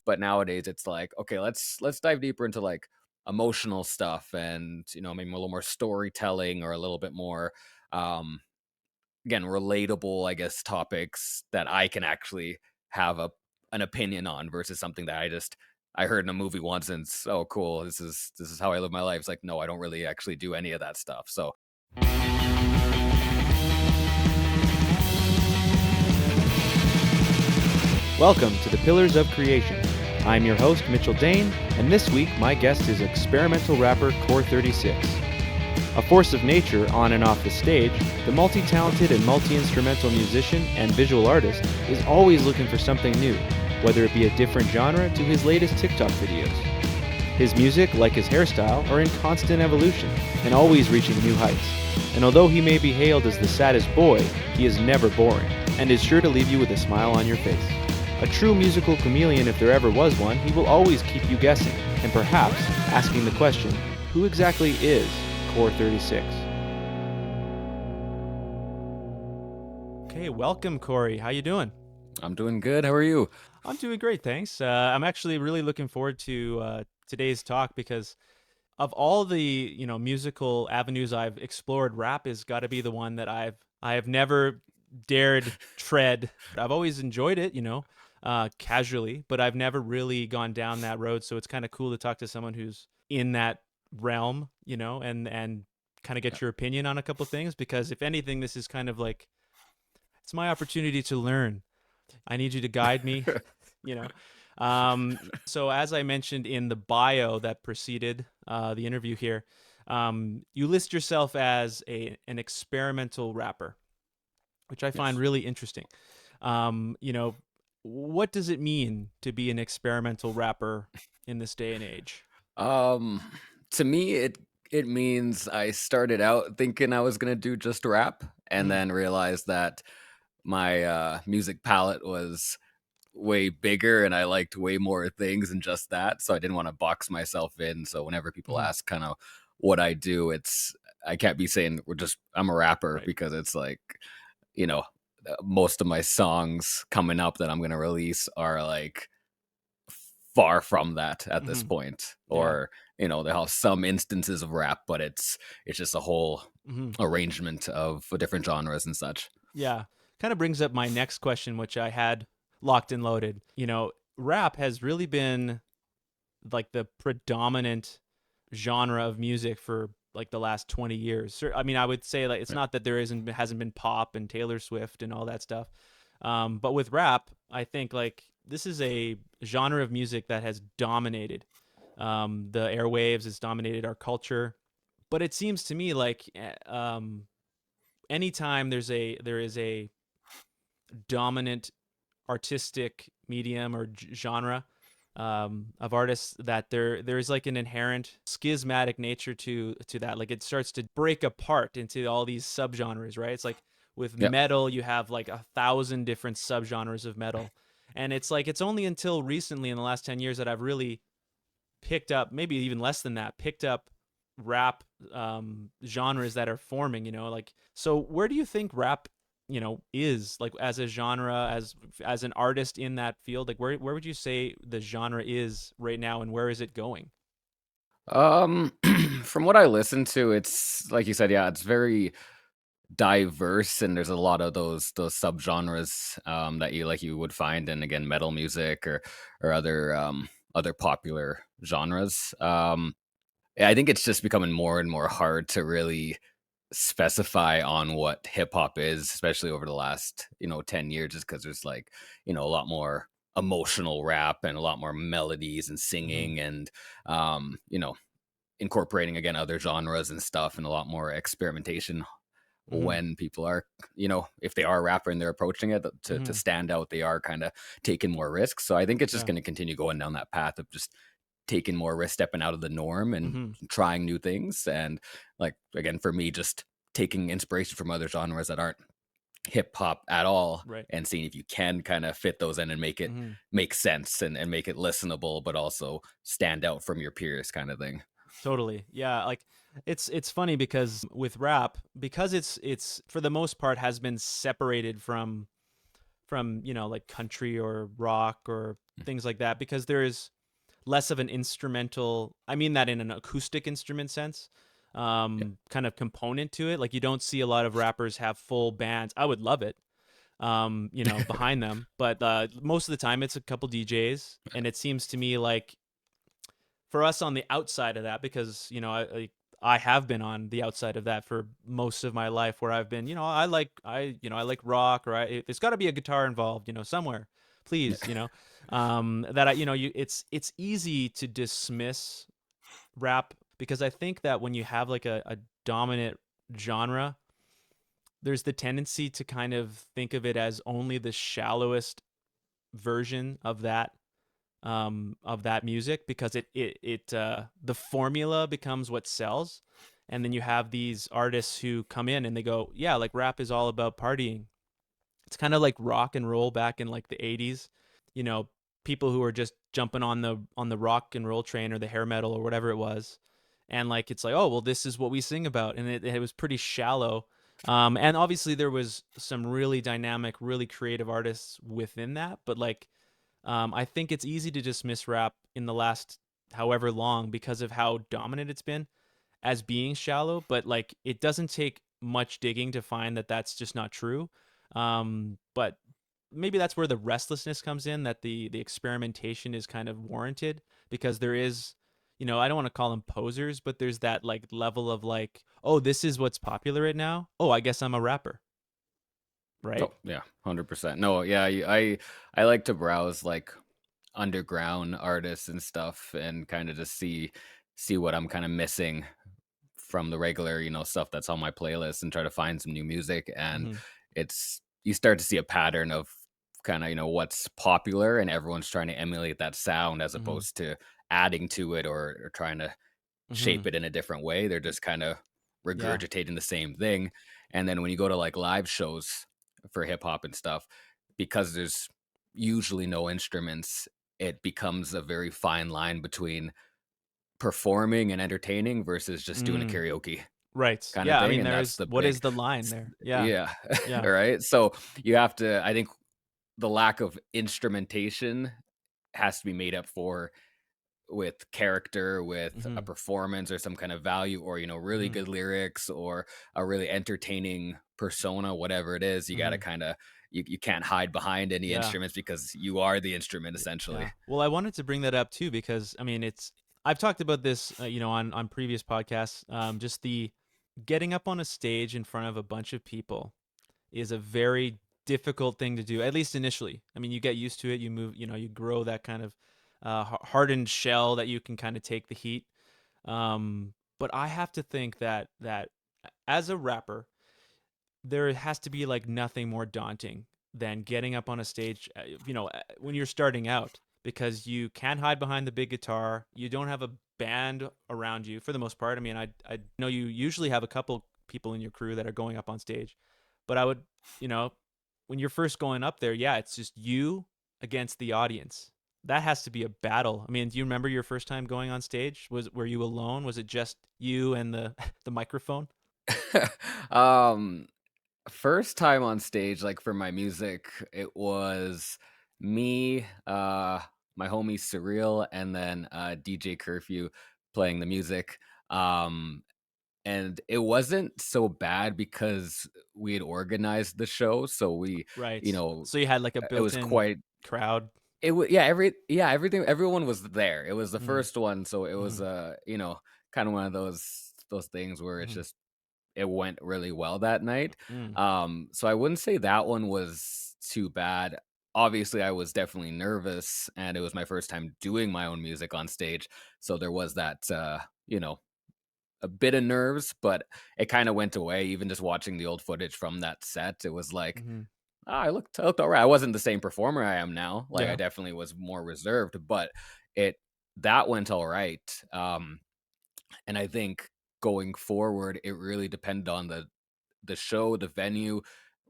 But nowadays it's like, okay, let's dive deeper into like emotional stuff and maybe a little more storytelling or a little bit more um again relatable, I guess, topics that I can actually have an opinion on versus something that I heard in a movie once and it's, oh cool, this is how I live my life. It's like, no, I don't really actually do any of that stuff. So Welcome to the Pillars of Creation. I'm your host, Mitchel Dane, and this week my guest is experimental rapper Kohr36. A force of nature on and off the stage, the multi-talented and multi-instrumental musician and visual artist is always looking for something new, whether it be a different genre to his latest TikTok videos. His music, like his hairstyle, are in constant evolution and always reaching new heights. And although he may be hailed as the saddest boy, he is never boring and is sure to leave you with a smile on your face. A true musical chameleon, if there ever was one, he will always keep you guessing, and perhaps asking the question, who exactly is Kohr36? Okay, welcome, Corey. How you doing? I'm doing good. How are you? I'm doing great, thanks. I'm actually really looking forward to today's talk because of all the musical avenues I've explored, rap has got to be the one that I have never dared tread. I've always enjoyed it, casually, but I've never really gone down that road. So it's kind of cool to talk to someone who's in that realm, and kind of get your opinion on a couple things. Because if anything, this is kind of like it's my opportunity to learn. I need you to guide me, you know. So as I mentioned in the bio that preceded the interview here, you list yourself as an experimental rapper, which I find Yes. really interesting. What does it mean to be an experimental rapper in this day and age? Um, to me, it means I started out thinking I was gonna do just rap, and Mm, then realized that my music palette was way bigger, and I liked way more things than just that. So I didn't want to box myself in. So whenever people mhm, ask kind of what I do, I can't be saying I'm a rapper right. because it's like you know most of my songs coming up that I'm gonna release are like far from that at this Hmm. point. Yeah. Or, they have some instances of rap, but it's just a whole Hmm. arrangement of different genres and such. Yeah. Kind of brings up my next question, which I had locked and loaded. Rap has really been like the predominant genre of music for like the last 20 years. I mean, I would say like it's Right. not that there hasn't been pop and Taylor Swift and all that stuff. But with rap, I think like this is a genre of music that has dominated the airwaves, has dominated our culture. But it seems to me like anytime there is a dominant artistic medium or genre of artists, that there is like an inherent schismatic nature to that. Like it starts to break apart into all these subgenres, right? It's like with Yep. metal, you have like 1,000 different subgenres of metal, and it's like it's only until recently in the last 10 years that I've really picked up, maybe even less than that, picked up rap genres that are forming. Like, so where do you think rap is like as a genre, as an artist in that field? Like where would you say the genre is right now, and where is it going? Um, from what I listen to, it's like you said, yeah, it's very diverse, and there's a lot of those subgenres that you would find in, again, metal music or other popular genres. Yeah, I think it's just becoming more and more hard to really specify on what hip hop is, especially over the last 10 years, just because there's like a lot more emotional rap and a lot more melodies and Mm-hmm. singing and um you know incorporating, again, other genres and stuff, and a lot more experimentation Mm-hmm. when people are, if they are a rapper and they're approaching it to Mm-hmm. stand out, they are kind of taking more risks. So I think it's just Yeah. going to continue going down that path of just taking more risk, stepping out of the norm and Mm-hmm. trying new things. And like, again, for me, just taking inspiration from other genres that aren't hip hop at all Right. and seeing if you can kind of fit those in and make it Mm-hmm. make sense and make it listenable, but also stand out from your peers, kind of thing. Totally. Yeah, like it's funny because with rap, because it's for the most part has been separated from from, like country or rock or things like that, because there is less of an instrumental, I mean that in an acoustic instrument sense, Yeah. kind of component to it. Like you don't see a lot of rappers have full bands. I would love it, behind them, but most of the time it's a couple DJs, and it seems to me like for us on the outside of that, because I have been on the outside of that for most of my life, where I've been, I like rock, or there's got to be a guitar involved, somewhere, please, that I, it's easy to dismiss rap, because I think that when you have like a dominant genre, there's the tendency to kind of think of it as only the shallowest version of that music, because the formula becomes what sells. And then you have these artists who come in and they go, yeah, like rap is all about partying. It's kind of like rock and roll back in like the 80s. You know, people who are just jumping on the rock and roll train or the hair metal or whatever it was. And like it's like, oh, well, this is what we sing about. And it was pretty shallow. And obviously there was some really dynamic, really creative artists within that, but like I think it's easy to dismiss rap in the last however long because of how dominant it's been as being shallow, but like it doesn't take much digging to find that that's just not true. But maybe that's where the restlessness comes in, that the experimentation is kind of warranted, because there is, I don't want to call them posers, but there's that like level of like, oh, this is what's popular right now. Oh, I guess I'm a rapper, right? Oh, yeah, 100%. No, yeah, I like to browse, like, underground artists and stuff and kinda just see what I'm kinda missing from the regular, stuff that's on my playlist and try to find some new music, and Mm-hmm. it's you start to see a pattern of kinda, what's popular, and everyone's trying to emulate that sound as Mm-hmm. opposed to adding to it or trying to Mm-hmm. shape it in a different way. They're just kinda Yeah. regurgitating the same thing, and then when you go to, like, live shows for hip hop and stuff, because there's usually no instruments, it becomes a very fine line between performing and entertaining versus just doing a Mm. karaoke Right. kinda Yeah. I thing, mean, and that's the what big is the line s there? Yeah. yeah, Yeah. right? So, you have to I think the lack of instrumentation has to be made up for with character, with a Mhm. performance or some kind of value or, really Mhm. good lyrics or a really entertaining persona, whatever it is, you gotta Mhm. kinda you can't hide behind any Yeah. instruments because you are the instrument essentially. Yeah. Well, I wanted to bring that up too, because I mean, I've talked about this, on previous podcasts. Just the getting up on a stage in front of a bunch of people is a very difficult thing to do, at least initially. I mean, you get used to it, you move, you grow that kind of hardened shell that you can kind of take the heat. But I have to think that as a rapper, there has to be like nothing more daunting than getting up on a stage, when you're starting out, because you can't hide behind the big guitar. You don't have a band around you for the most part. I mean, I know you usually have a couple people in your crew that are going up on stage, but I would, you know, when you're first going up there, yeah, it's just you against the audience. That has to be a battle. I mean, do you remember your first time going on stage? Were you alone? Was it just you and the the microphone? Um, First time on stage, like, for my music, it was me, my homie Surreal, and then, DJ Curfew playing the music, and it wasn't so bad because we had organized the show, so Right. you know, So you had like a it was built-in quite crowd. everything everyone was there. It was the Mhm. first one, so it was, Mhm. kinda one of those things where Mhm. it went really well that night. Mm. So I wouldn't say that one was too bad. Obviously, I was definitely nervous, and it was my first time doing my own music on stage, so there was that, a bit of nerves, but it kinda went away. Even just watching the old footage from that set, it was like, Mhm. I looked alright. I wasn't the same performer I am now, like, I Yeah. definitely was more reserved, but it that went alright, and I think going forward, it really depended on the show, the venue,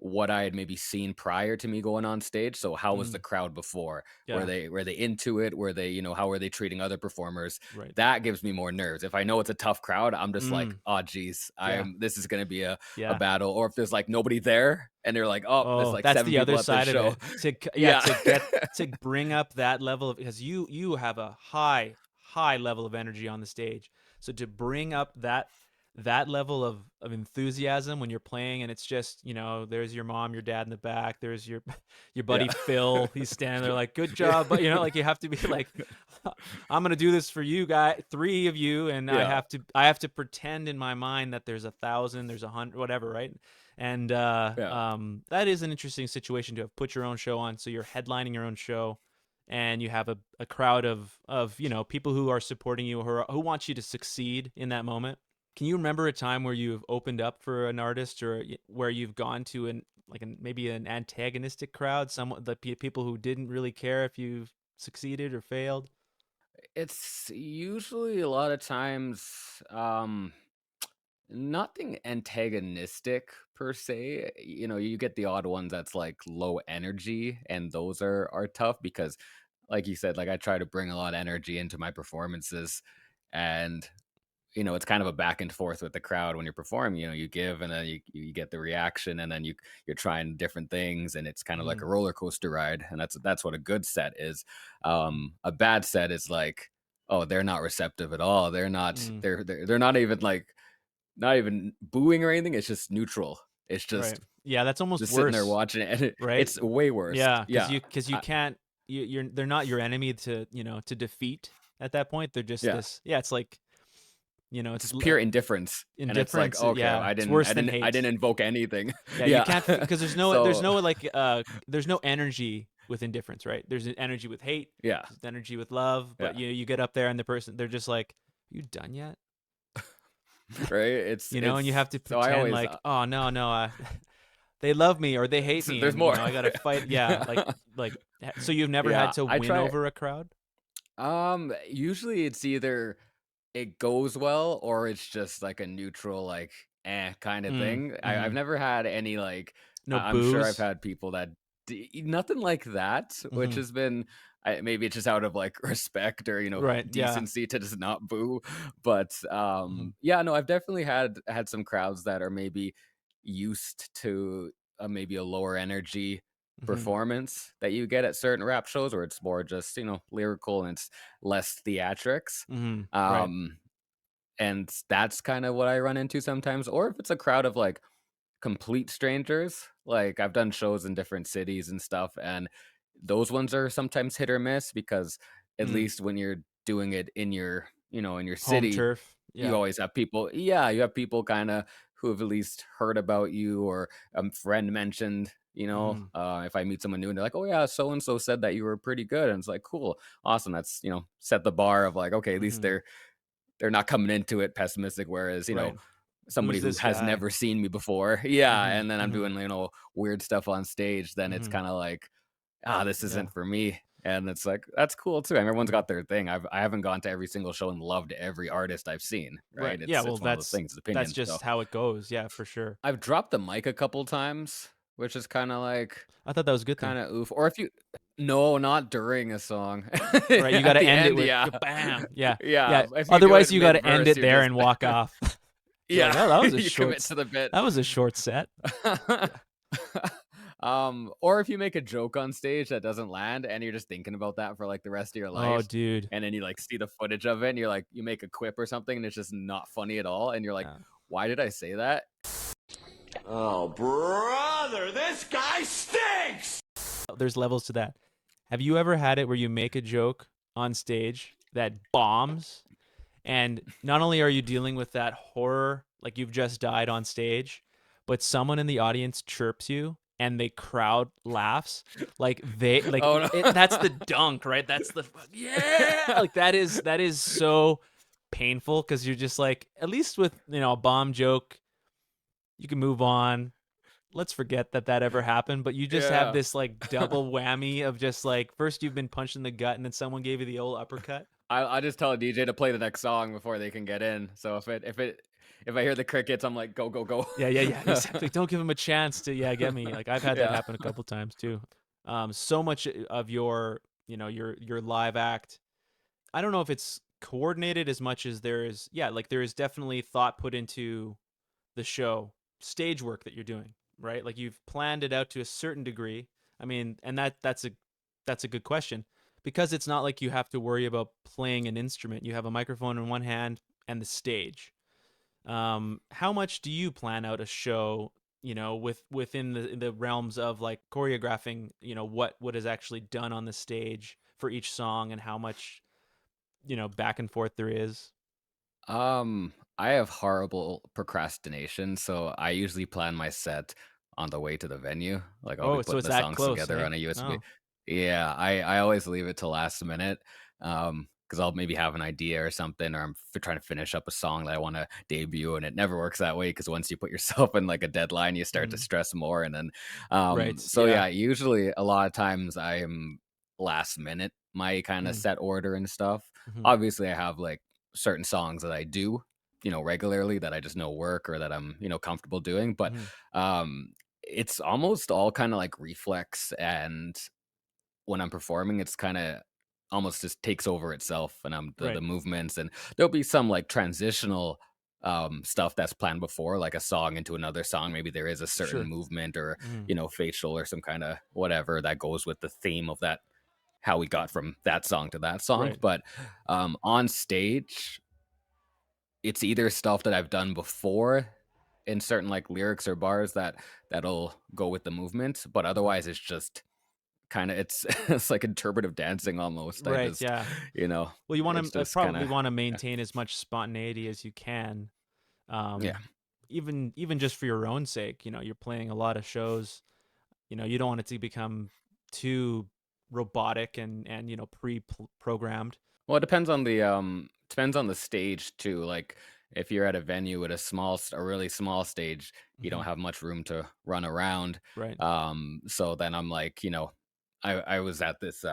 what I had maybe seen prior to me going on stage. So how was the Mm, crowd before? yeah. Were they into it? Were they, how were they treating other performers? Right. That gives me more nerves. If I know it's a tough crowd, I'm just like, Mm, oh geez, yeah. this is gonna be a Yeah. battle. Or if there's like nobody there and they're like, oh, there's Oh, like that's seven the other people at this side of show. it. Yeah, Yeah. to get to bring up that level of, because you have a high level of energy on the stage. So to bring up that level of enthusiasm when you're playing, and it's just, there's your mom, your dad in the back, there's your your Yeah. buddy Phil, he's standing there like, good job, but like you have to be like, I'm gonna do this for you guys, three of you, and I Yeah. have to I have to pretend in my mind that there's 1,000, there's 100, whatever, right? And Yeah. that is an interesting situation to have put your own show on. So you're headlining your own show, and you have a crowd of people who are supporting you, who want you to succeed in that moment. Can you remember a time where you've opened up for an artist, or where you've gone to maybe an antagonistic crowd, people who didn't really care if you've succeeded or failed? It's usually a lot of times, nothing antagonistic per se. You get the odd ones that's like low energy, and those are tough because, like you said, like I try to bring a lot of energy into my performances, and it's kind of a back and forth with the crowd when you're performing. You give, and then you get the reaction, and then you're trying different things, and it's kind of like Mm, a roller coaster ride, and that's what a good set is. A bad set is like, oh, they're not receptive at all. They're not. mm, They're not even like not even booing or anything. It's just neutral. It's right. just Yeah, that's almost just sitting there worse, watching it. And right? it's way worse. Yeah, because Yeah. you I, can't, they're not your enemy to defeat at that point. They're just yeah. this. Yeah, it's like, It's it's just pure indifference, and it's like, indifference. okay, Yeah, it's worse than I hate. didn't invoke anything. Yeah, you Yeah. can't, because So there's no energy with indifference, right? There's an energy with hate, yeah, there's energy with love, but yeah. you get up there and the person, they're just like, "Are you done yet?" Right? It's And you have to so I pretend always like, "Oh, no, no, they love me or they hate me, there's and more. I got to fight." Yeah, so you've never had Yeah, to I win try. over a crowd? Usually it's either it goes well or it's just like a neutral, like, kind of Mm, thing. I've mhm. never had any like No I'm sure I've booze? had people that nothing like that, which Mhm. has been maybe it's just out of like respect or Right, yeah. decency to just not boo. But Mhm. yeah, no, I've definitely had some crowds that are maybe used to maybe a lower energy Mhm. performance that you get at certain rap shows where it's more just lyrical and it's less theatrics. Mhm. Right. um and that's kind of what I run into sometimes. Or if it's a crowd of like complete strangers, like I've done shows in different cities and stuff, and those ones are sometimes hit or miss because at Mm. least when you're doing it in your in your Home city, turf. you Yeah. always have people. Yeah, you have people kind of who have at least heard about you, or a friend mentioned. Mhm. If I meet someone new and they're like, "Oh yeah, so and so said that you were pretty good," and it's like, "Cool, awesome." That's set the bar of like, okay, at least Mhm. they're not coming into it pessimistic. Whereas Right. somebody Who's who this has guy? never seen me before, yeah, Mhm. and then I'm Mhm. doing weird stuff on stage, then it's Mhm. kind of like, this Yeah. isn't for me. And it's like, that's cool too. And everyone's Mhm. got their thing. I haven't gone to every single show and loved every artist I've seen, Right. right? Yeah, well, It's one of those things, it's that's opinion. So just how it goes. Yeah, for sure. I've dropped the mic a couple times, which is kind of like I thought that was a good thing. kind of oof. Or if you no, not during a song. Right, you At gotta the end it end, with yeah. bam. Yeah. Yeah. Yeah. If you do Otherwise, it you gotta mid end verse, it you're there just and walk off. You're like, yeah, "Oh, you commit to the bit. that was a short set." Yeah. Or if you make a joke on stage that doesn't land and you're just thinking about that for like the rest of your Oh, life, dude. and then you like see the footage of it and you're like, you make a quip or something and it's just not funny at all, and you're like, Yeah. why did I say that? Oh, brother, this guy stinks! There's levels to that. Have you ever had it where you make a joke on stage that bombs, and not only are you dealing with that horror, like you've just died on stage, but someone in the audience chirps you and the crowd laughs, like Oh that's the no. dunk, right? That's the yeah, like that is so painful, because you're just like, at least with a bomb joke, you can move on. Let's forget that ever happened, but you just have Yeah. this like double whammy of just like, first you've been punched in the gut and then someone gave you the old uppercut. I just tell a DJ to play the next song before they can get in. So if I hear the crickets, I'm like, go, go, go. Yeah, yeah, yeah, exactly. Don't give him a chance to, yeah, get me. Like, I've had that Yeah. happen a couple times too. So much of your, your live act, I don't know if it's coordinated as much as there is, yeah, like there is definitely thought put into the show, stage work that you're doing, right? Like you've planned it out to a certain degree. I mean, and that's a good question because it's not like you have to worry about playing an instrument. You have a microphone in one hand and the stage. How much do you plan out a show, within the realms of like choreographing, what is actually done on the stage for each song and how much, back and forth there is? I have horrible procrastination, so I usually plan my set on the way to the venue. Like I'll be Oh, so putting it's the that songs close, together eh? on a USB. Oh, Yeah, I always leave it till last minute. Because I'll maybe have an idea or something, or trying to finish up a song that I want to debut, and it never works that way. Because once you put yourself in like a deadline, you start to mhm. stress more, and then, Right. so Yeah. yeah, usually a lot of times I am last minute my kind of Mm, set order and stuff. mhm. Obviously, I have like certain songs that I do, regularly that I just know work or that I'm, comfortable doing. But Mhm. it's almost all kind of like reflex. And when I'm performing, it's kind of almost just takes over itself and I'm the Right. movements and there'll be some like transitional stuff that's planned before, like a song into another song. Maybe there is a certain Sure. movement or, Mhm. facial or some kind of whatever that goes with the theme of that, how we got from that song to that song. Right. But on stage, it's either stuff that I've done before in certain, like, lyrics or bars that'll go with the movement, but Mhm. otherwise, it's just kinda it's it's like interpretive dancing almost. I Right, just, yeah. you know, Well, you it's wanna just probably kinda wanna yeah. maintain as much spontaneity as you can, Yeah. um, even just for your own sake, you're playing a lot of shows, you don't want it to become too robotic and, programmed. Well, it depends on the stage too. Like if you're at a venue at a really small stage, you don't Mhm. have much room to run around. Right. So then I'm like, I was at this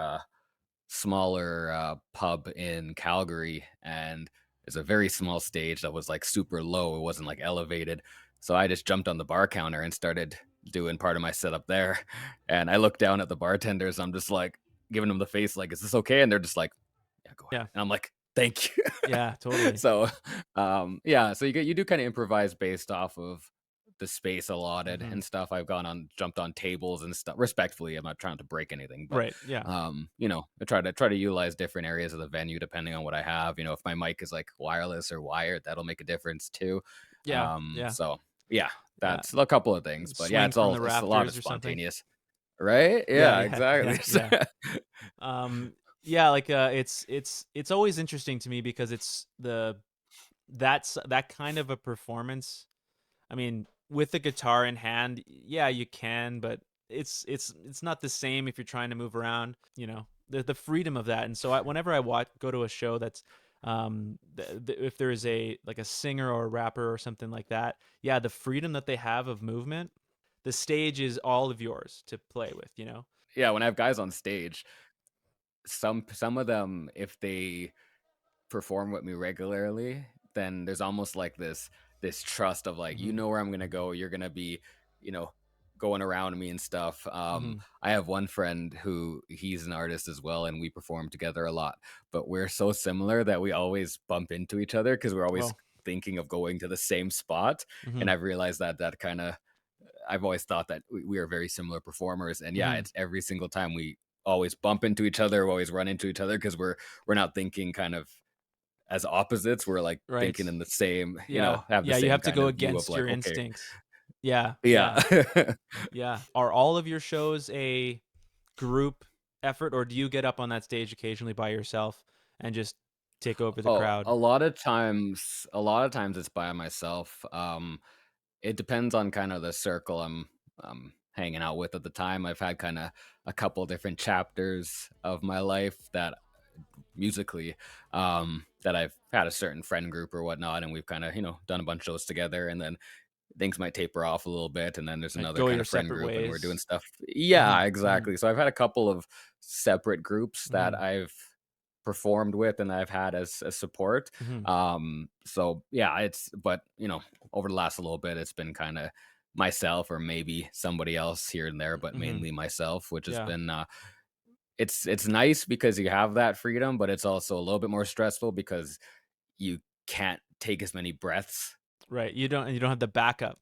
smaller pub in Calgary, and it's a very small stage that was like super low. It wasn't like elevated. So I just jumped on the bar counter and started doing part of my setup there. And I looked down at the bartenders. I'm just like giving them the face, like, "Is this okay?" And they're just like, "Yeah, go ahead." Yeah. And I'm like, "Thank you." Yeah, totally. So, yeah. So you do kind of improvise based off of the space allotted Mhm. and stuff. I've jumped on tables and stuff. Respectfully, I'm not trying to break anything, but Right, yeah. I try to utilize different areas of the venue depending on what I have. If my mic is like wireless or wired, that'll make a difference too. Yeah, yeah, So yeah, yeah. that's a couple of things, but yeah, Swing from the it's a lot of rafters or something. spontaneous, right? Yeah, Yeah, yeah, exactly. yeah, yeah. Um, yeah, like, it's always interesting to me because that kind of a performance. I mean, with the guitar in hand, yeah, you can, but it's not the same if you're trying to move around. The freedom of that. And so whenever I go to a show that's, if there is a singer or a rapper or something like that, yeah, the freedom that they have of movement, the stage is all of yours to play with. Yeah, when I have guys on stage, some of them, if they perform with me regularly, then there's almost like this trust of like, Hmm. where I'm gonna go, you're gonna be, you know, going around me and stuff. Hmm. I have one friend who he's an artist as well, and we perform together a lot, but we're so similar that we always bump into each other because we're always Well. thinking of going to the same spot. And Hmm. I've realized that kind of I've always thought that we are very similar performers, and yeah, Hmm. it's every single time we always bump into each other, we always run into each other because we're not thinking kind of as opposites. We're like thinking Right. in the same, Yeah. have the Yeah. You same have to kind go of view of against your like, okay, instincts. Yeah. yeah. Yeah. Yeah. Are all of your shows a group effort, or do you get up on that stage occasionally by yourself and just take over the Oh, crowd? a lot of times it's by myself. It depends on kind of the circle I'm hanging out with at the time. I've had kind of a couple different chapters of my life that musically, that I've had a certain friend group or whatnot, and we've kind of, done a bunch of shows together, and then things might taper off a little bit, and then there's Like another go kind your of friend separate group, and we're doing ways. stuff. Hmm. Yeah, Hmm. exactly. So I've had a couple of separate groups that Hmm. I've performed with and I've had as support. Hmm. So yeah, but over the last little bit, it's been kind of myself or maybe somebody else here and there, but Hmm. mainly myself, which has Yeah. been it's nice because you have that freedom, but it's also a little bit more stressful because you can't take as many breaths. Right. You don't have the backup.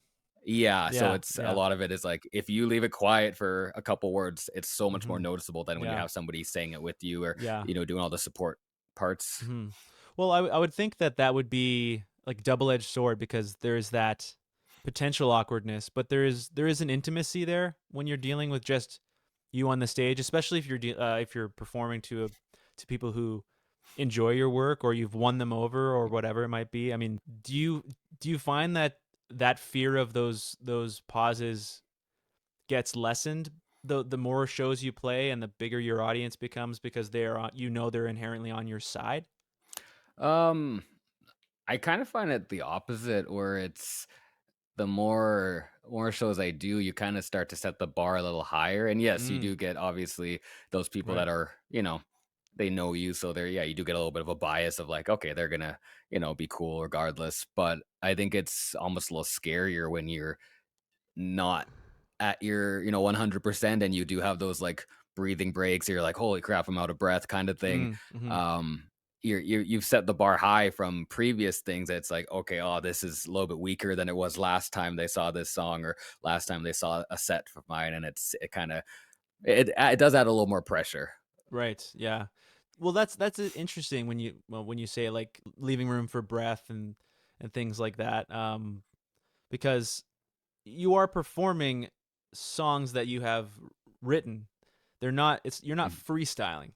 Yeah, so Yeah. it's a Yeah. lot of it is like if you leave it quiet for a couple words, it's so much more Hmm. noticeable than when you Yeah. have somebody saying it with you or Yeah. doing all the support parts. Hmm. Well, I would think that that would be like double-edged sword because there's that potential awkwardness, but there is an intimacy there when you're dealing with just you on the stage, especially if you're performing to people who enjoy your work or you've won them over or whatever it might be. I mean, do you find that that fear of those pauses gets lessened the more shows you play and the bigger your audience becomes because they're inherently on your side? Um, I kind of find it the opposite where it's the more shows I do, you kind of start to set the bar a little higher. And yes, you Mm, do get obviously those people right. that are, they know you, so yeah, you do get a little bit of a bias of like, okay, they're gonna, be cool regardless. But I think it's almost a little scarier when you're not at your 100% and you do have those like breathing breaks, you're like, holy crap, I'm out of breath kind of thing. Mm, mhm. You've set the bar high from previous things. It's like, okay, oh, this is a little bit weaker than it was last time they saw this song or last time they saw a set of mine, and it kind of it does add a little more pressure. Right. Yeah. Well, that's interesting when you say like leaving room for breath and things like that. Because you are performing songs that you have written. You're not Mhm. freestyling,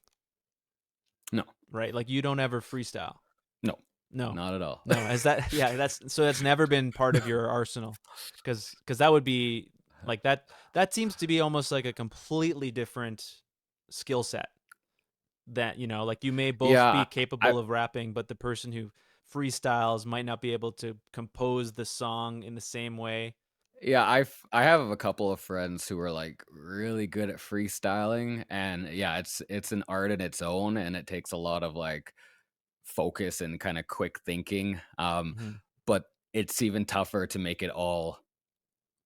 No, right? Like you don't ever freestyle. no, No. not at all. No, has that yeah, that's never been part of your arsenal. Cuz that would be like that seems to be almost like a completely different skill set that, like you may both be Yeah, I capable of rapping, but the person who freestyles might not be able to compose the song in the same way. yeah, I have a couple of friends who are like really good at freestyling, and yeah, it's an art in its own, and it takes a lot of like focus and kind of quick thinking. Mhm. But it's even tougher to make it all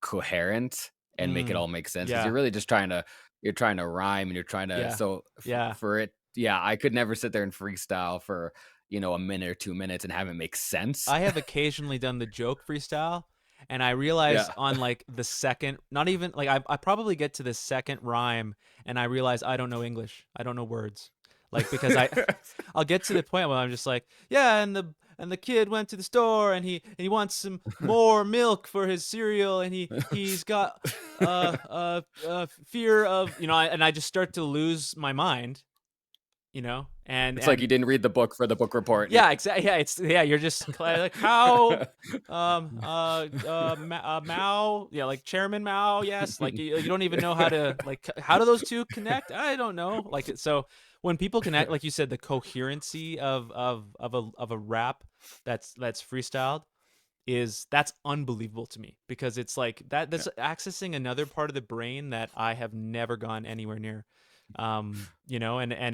coherent and make it Mm. all make sense because Yeah. you're trying to rhyme and you're trying to Yeah. so Yeah. for it, yeah, I could never sit there and freestyle for a minute or 2 minutes and have it make sense. I have occasionally done the joke freestyle, and I realize Yeah. on like the second, not even like I probably get to the second rhyme, and I realize I don't know English. I don't know words. Like because I'll get to the point where I'm just like, yeah, and the kid went to the store and he wants some more milk for his cereal and he's got fear of and I just start to lose my mind, and It's like you and didn't read the book for the book report. yeah, exactly. Yeah, you're just like how Mao, yeah, like Chairman Mao, yes, like you don't even know how to like how do those two connect? I don't know. Like so when people connect, like you said, the coherency of a rap that's freestyled that's unbelievable to me because it's like that's accessing another part of the brain that I have never gone anywhere near. And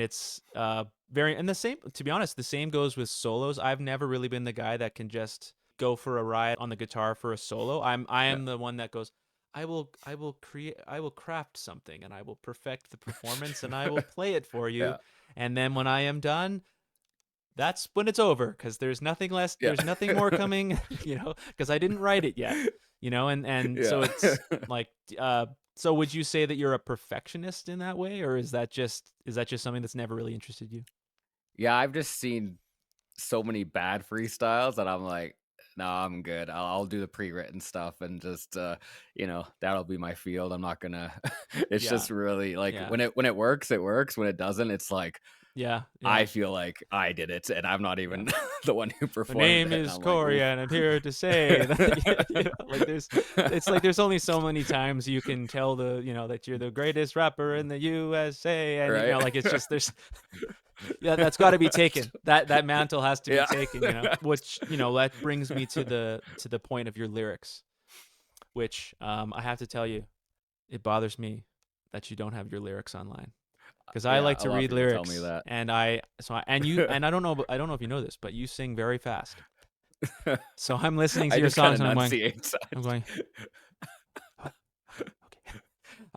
it's very and the same, to be honest, the same goes with solos. I've never really been the guy that can just go for a ride on the guitar for a solo. I Yeah. am the one that goes, I will craft something and I will perfect the performance and I will play it for you. Yeah. And then when I am done, that's when it's over because Yeah. there's nothing more coming, because I didn't write it yet, and so Yeah. it's like, so would you say that you're a perfectionist in that way, or is that just something that's never really interested you? Yeah, I've just seen so many bad freestyles that I'm like, no, I'm good. I'll do the pre-written stuff and just that'll be my field. I'm not gonna it's Yeah, just really like yeah, when it works, it works. When it doesn't, it's like yeah, I yeah, feel like I did it and I'm not yeah. even the one who My performed name it. And is I'm like, Corey, oof. and I'm here to say that, like it's like there's only so many times you can tell that you're the greatest rapper in the USA, and Right? like it's just there's yeah, that's got to be taken. That mantle has to be Yeah. taken, which that brings me to the point of your lyrics, which I have to tell you, it bothers me that you don't have your lyrics online. because I Yeah, like a to lot of read people tell me lyrics, that. and I don't know, I don't know if you know this, but you sing very fast. So I'm listening to I your just kinda songs and enunciate, so I'm going, oh,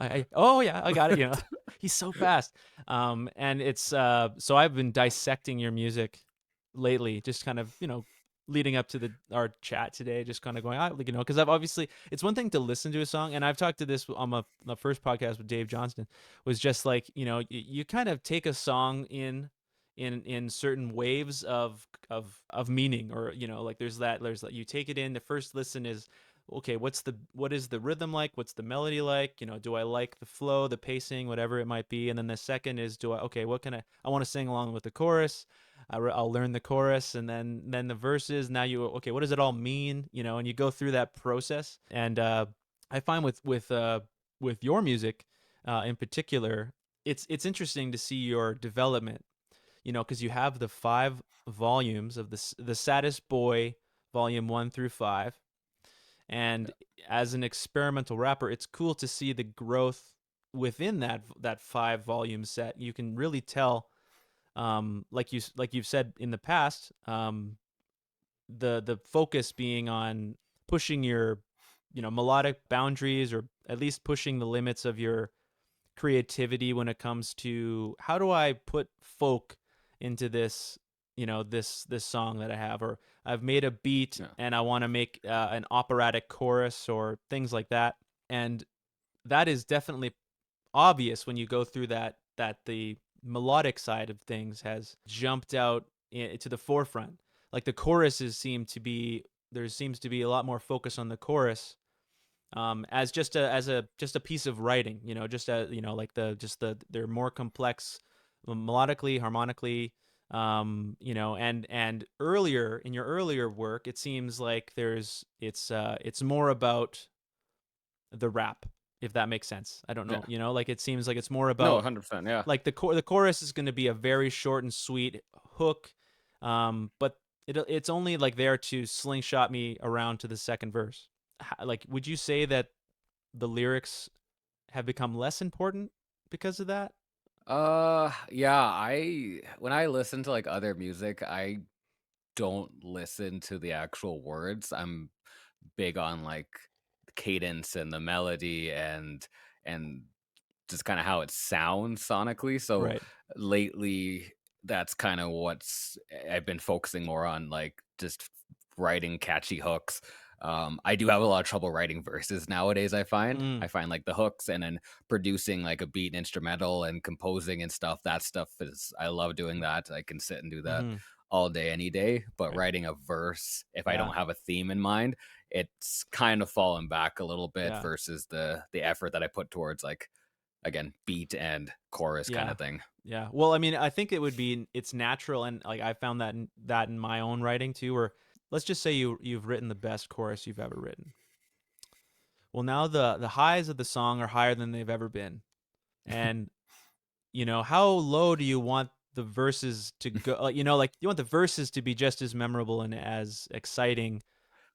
okay. Oh yeah, I got it. You know, he's so fast. And it's so I've been dissecting your music lately, just kind of leading up to our chat today, just kind of going, because I've obviously it's one thing to listen to a song, and I've talked to this on my first podcast with Dave Johnston, was just like you kind of take a song in certain waves of meaning, or like there's that you take it in. The first listen is okay, what is the rhythm like, what's the melody like, do I like the flow, the pacing, whatever it might be. And then the second is, what can I want to sing along with the chorus. I'll learn the chorus, and then the verses. Now okay, what does it all mean, and you go through that process. And I find with your music in particular, it's interesting to see your development, because you have the 5 volumes of the Saddest Boy, volume 1 through 5. And as an experimental rapper, it's cool to see the growth within that 5 volume set. You can really tell, like you've said in the past, the focus being on pushing your melodic boundaries, or at least pushing the limits of your creativity when it comes to how do I put folk into this, this song that I have, or I've made a beat yeah. and I want to make an operatic chorus or things like that. And that is definitely obvious when you go through that the melodic side of things has jumped out to the forefront. Like the choruses there seems to be a lot more focus on the chorus, as just a piece of writing, just like they're more complex, melodically, harmonically, and earlier in your earlier work, it seems like it's more about the rap, if that makes sense. I don't Yeah. know, like it seems like it's more No, about 100%, yeah. like the chorus is going to be a very short and sweet hook, but it's only like there to slingshot me around to the second verse. Like, would you say that the lyrics have become less important because of that? Yeah, when I listen to, like, other music, I don't listen to the actual words. I'm big on, like, the cadence and the melody and just kinda how it sounds sonically. So Right. lately, that's kinda what's I've been focusing more on, like, just writing catchy hooks. I do have a lot of trouble writing verses nowadays, I find. Mm. I find, like, the hooks and then producing, like, a beat and instrumental and composing and stuff, that stuff is I love doing that. I can sit and do that Mm-hmm. all day, any day, but Right. writing a verse, if I Yeah. don't have a theme in mind, it's kind of fallen back a little bit Yeah. versus the effort that I put towards, like, again, beat and chorus kinda Yeah. thing. Yeah. Well, I mean, I think it's natural, and like I found that in my own writing too. Where let's just say you've written the best chorus you've ever written. Well, now the highs of the song are higher than they've ever been, and how low do you want the verses to go? Like you want the verses to be just as memorable and as exciting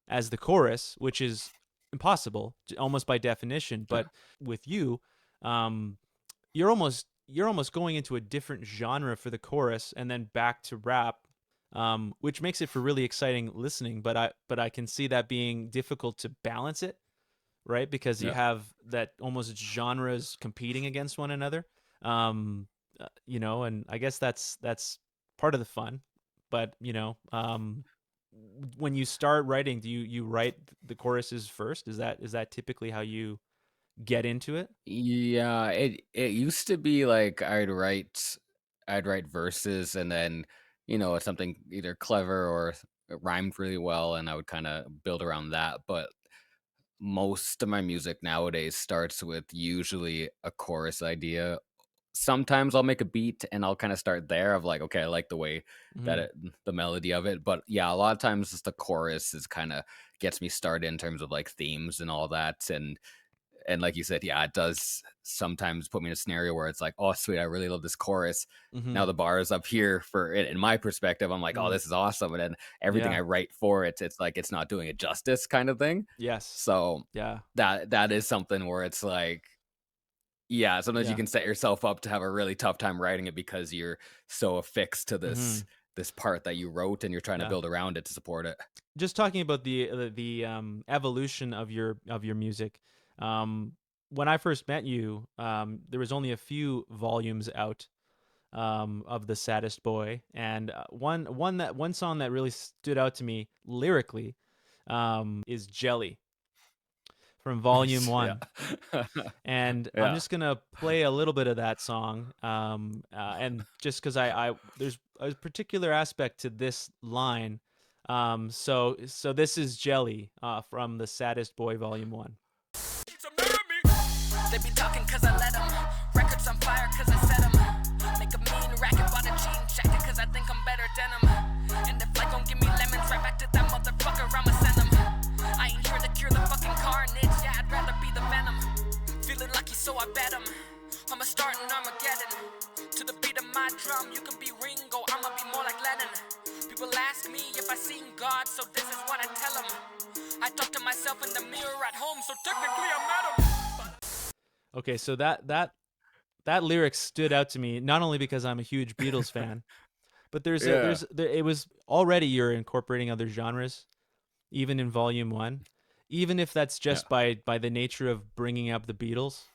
as the chorus, which is impossible almost by definition. Yeah. But with you, um, you're almost going into a different genre for the chorus and then back to rap, which makes it for really exciting listening. But I can see that being difficult to balance it, right? Because you Yeah. have that almost genres competing against one another. Um, and I guess that's part of the fun. But when you start writing, do you write the choruses first? Is that typically how you get into it? Yeah, it used to be like I'd write verses and then, something either clever or it rhymed really well and I would kinda build around that, but most of my music nowadays starts with usually a chorus idea. Sometimes I'll make a beat and I'll kinda start there of like, okay, I like the way that Hmm. the melody of it, but yeah, a lot of times just the chorus is kinda gets me started in terms of like themes and all that, and like you said, yeah, it does sometimes put me in a scenario where it's like, "Oh, sweet, I really love this chorus." Hmm. Now the bar is up here for it in my perspective, I'm like, "Oh, Mm. this is awesome," and then everything Yeah. I write for it, it's like it's not doing it justice kind of thing. Yes. So, Yeah. that is something where it's like yeah, sometimes you Yeah. can set yourself up to have a really tough time writing it because you're so affixed to Hmm. this part that you wrote and you're trying to Yeah. build around it to support it. Just talking about the evolution of your music. Um, when I first met you, there was only a few volumes out of the Saddest Boy, and one song that really stood out to me lyrically is Jelly from Volume Nice, yeah. One. And I'm Yeah. just gonna play a little bit of that song, and just because I there's a particular aspect to this line, so this is Jelly from the Saddest Boy Volume One. They be talking cause I let them. Records on fire cause I set them. Make a mean racket, bought a jean jacket cause I think I'm better than them. And if life gon' give me lemons, right back to that motherfucker, I'ma send them. I ain't here to cure the fucking carnage, yeah, I'd rather be the venom. Feeling lucky so I bet them. I'ma start in Armageddon. To the beat of my drum, you can be Ringo, I'ma be more like Lennon. People ask me if I seen God, so this is what I tell them. I talk to myself in the mirror at home, so technically I'm at 'em. Okay, so that lyric stood out to me not only because I'm a huge Beatles fan, but Yeah. it was already you're incorporating other genres, even in Volume One, even if that's Yeah. just by the nature of bringing up the Beatles.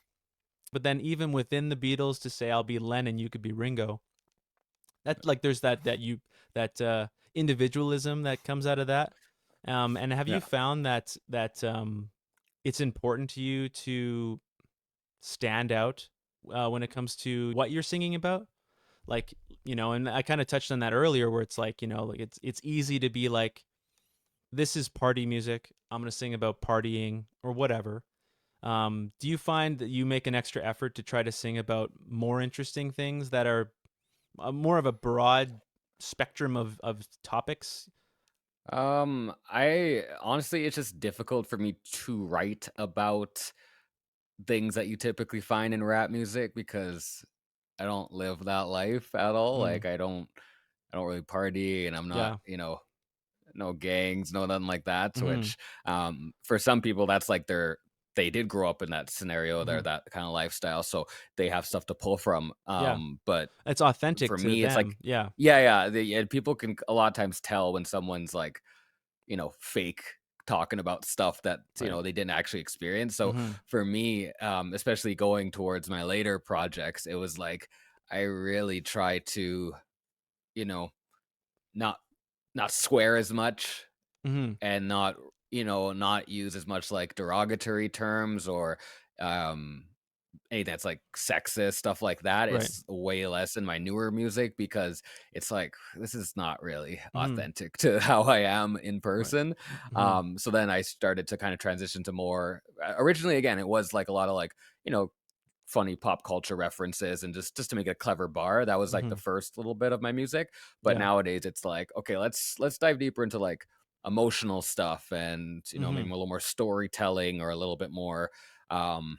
But then even within the Beatles, to say I'll be Lennon, you could be Ringo. That like there's that individualism that comes out of that. And have you Yeah. found that it's important to you to stand out when it comes to what you're singing about? Like, and I kind of touched on that earlier, where it's like, like it's easy to be like, this is party music. I'm gonna sing about partying or whatever. Do you find that you make an extra effort to try to sing about more interesting things that are more of a broad spectrum of topics? I honestly, it's just difficult for me to write about things that you typically find in rap music because I don't live that life at all. Mm, Like I don't really party and I'm not, yeah. no gangs, no nothing like that. Hmm. Which for some people that's like they did grow up in that scenario, they're Hmm. that kind of lifestyle. So they have stuff to pull from. Yeah. But It's authentic for to me, it's like them. Yeah. yeah, people can a lot of times tell when someone's like, fake talking about stuff that, Right. they didn't actually experience. So Hmm. for me, especially going towards my later projects, it was like I really try to, you know, not not swear as much Hmm. and not use as much like derogatory terms or um anything that's like sexist stuff like that. Right. It's way less in my newer music because it's like this is not really Hmm. authentic to how I am in Right. person. Hmm. So then I started to kind of transition to more originally again it was like a lot of like, funny pop culture references and just to make a clever bar. That was like the Hmm. first little bit of my music. But Yeah. nowadays it's like, okay, let's dive deeper into like emotional stuff and maybe Hmm. a little more storytelling or a little bit more um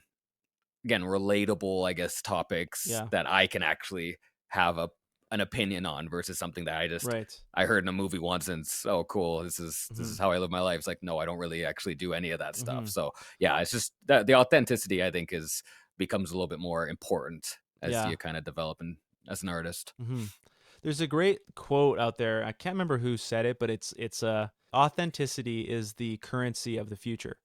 again, relatable, I guess, topics Yeah. that I can actually have an opinion on versus something that Right. I heard in a movie once and it's oh cool. This Hmm. is how I live my life. It's like, no, I don't really actually do any of that stuff. Hmm. So yeah, it's just that the authenticity I think is becomes a little bit more important as Yeah. you kind of develop as an artist. Hmm. There's a great quote out there. I can't remember who said it, but it's authenticity is the currency of the future.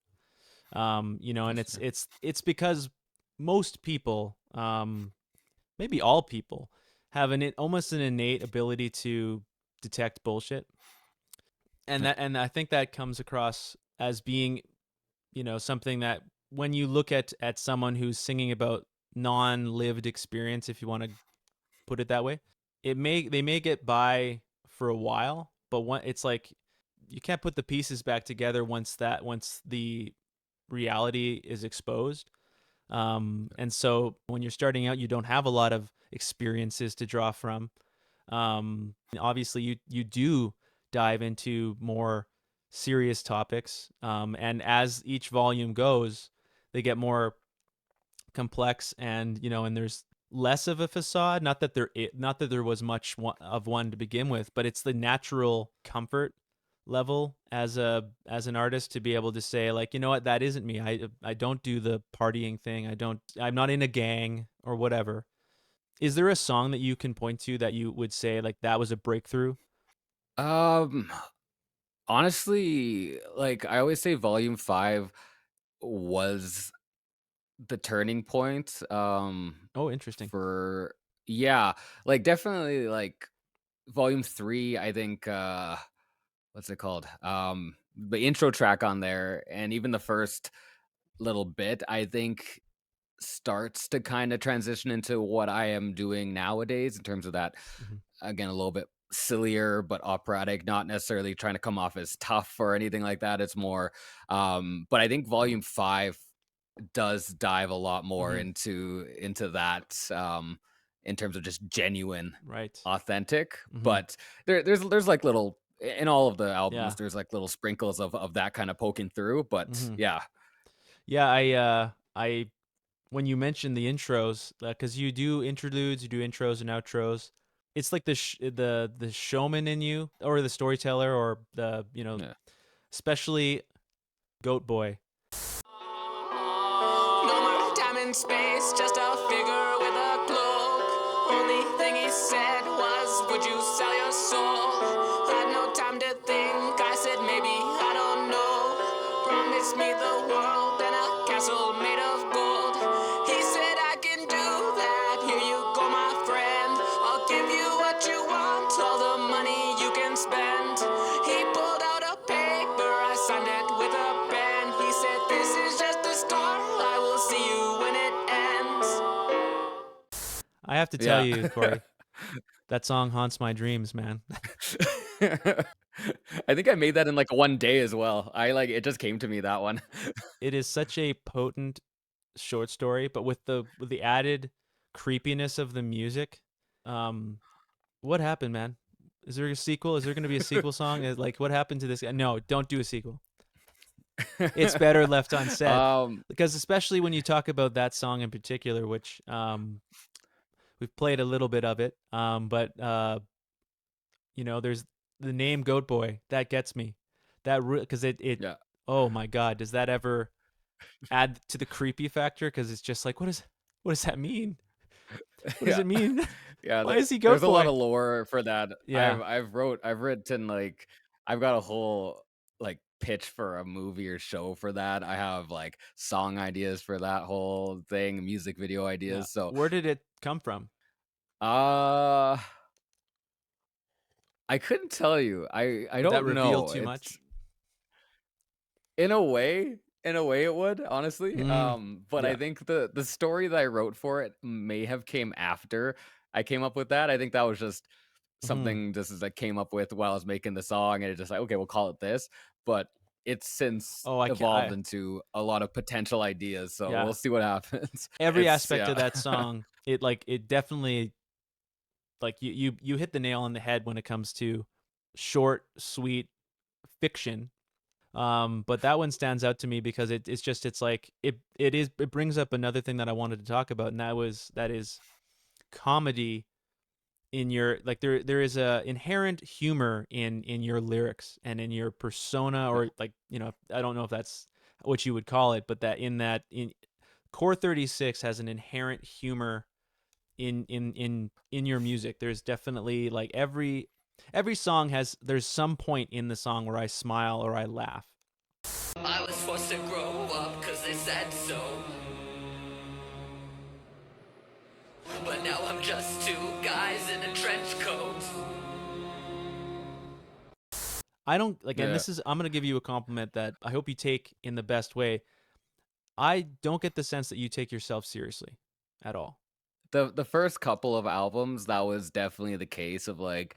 And Interesting. it's because most people, maybe all people, have almost an innate ability to detect bullshit, and Yeah. and I think that comes across as being, something that when you look at someone who's singing about non-lived experience, if you want to put it that way, they may get by for a while, but it's like you can't put the pieces back together once the reality is exposed. And so when you're starting out, you don't have a lot of experiences to draw from. Obviously, you do dive into more serious topics, and as each volume goes, they get more complex, and there's less of a facade. Not that there was much of one to begin with, but it's the natural comfort level as an artist to be able to say like, you know what, that isn't me. I don't do the partying thing. I'm not in a gang or whatever. Is there a song that you can point to that you would say like that was a breakthrough? Um, honestly, like I always say, Volume 5 was the turning point. Oh, interesting. For yeah, like definitely like Volume 3. I think what's it called? The intro track on there, and even the first little bit, I think starts to kind of transition into what I am doing nowadays in terms of that, Mhm. again, a little bit sillier but operatic, not necessarily trying to come off as tough or anything like that. It's more but I think Volume 5 does dive a lot more Mhm. into that, in terms of just genuine, Right. authentic. Mhm. But there's like little in all of the albums, Yeah. there's like little sprinkles of that kind of poking through. But Mhm. yeah, Yeah, I when you mentioned the intros, because you do interludes, you do intros and outros. It's like the showman in you, or the storyteller, or the yeah, especially Goat Boy. No more time and space, just a figure with a cloak. Only thing he said was, would you sell your soul? Had no time to think, I said maybe, I don't know. Promise me the world and a castle made of gold. He said I can do that, here you go my friend. I'll give you what you want, all the money you can spend. He pulled out a paper, I signed it with a pen. He said this is just the start, I will see you when it ends. I have to tell yeah. you, Corey, that song haunts my dreams, man. I think I made that in like one day as well. I like it just came to me that one. It is such a potent short story, but with the added creepiness of the music. Um, what happened, man? Is there a sequel? Is there going to be a sequel song? Like, what happened to this guy? No, don't do a sequel. It's better left unsaid, um because especially when you talk about that song in particular, which we've played a little bit of it, but there's the name Goat Boy that gets me. That because it yeah. oh my god, does that ever add to the creepy factor? Because it's just like, what does that mean? What does Yeah. it mean? Yeah, Why is he there's Goat a lot Boy? of lore for that. Yeah, I've written, like I've got a whole, like, pitch for a movie or show for that. I have, like, song ideas for that whole thing, music video yeah. ideas. So, Where did it come from? uh, I couldn't tell you. I Would that don't reveal know. too much? It's in a way it would, honestly. Mm, But I yeah. think the story that I wrote for it may have came after I came up with that. I think that was just Hmm. something just as I came up with while I was making the song, and it's just like, okay, we'll call it this. But it's since Oh, I can evolved I into a lot of potential ideas. So yeah. we'll see what happens. Every It's aspect yeah. of that song, it definitely, like, you hit the nail on the head when it comes to short, sweet fiction. But that one stands out to me because it's like it brings up another thing that I wanted to talk about, and that is comedy in your, like, there is a inherent humor in your lyrics and in your persona, Yeah. or like, I don't know if that's what you would call it, but in Kohr36 has an inherent humor in your music. There's definitely, like, every song there's some point in the song where I smile or I laugh. I was forced to grow up cause they said so. But now I'm just two guys in a trench coat. I don't like, and Yeah. this is, I'm gonna give you a compliment that I hope you take in the best way. I don't get the sense that you take yourself seriously at all. The first couple of albums, that was definitely the case of like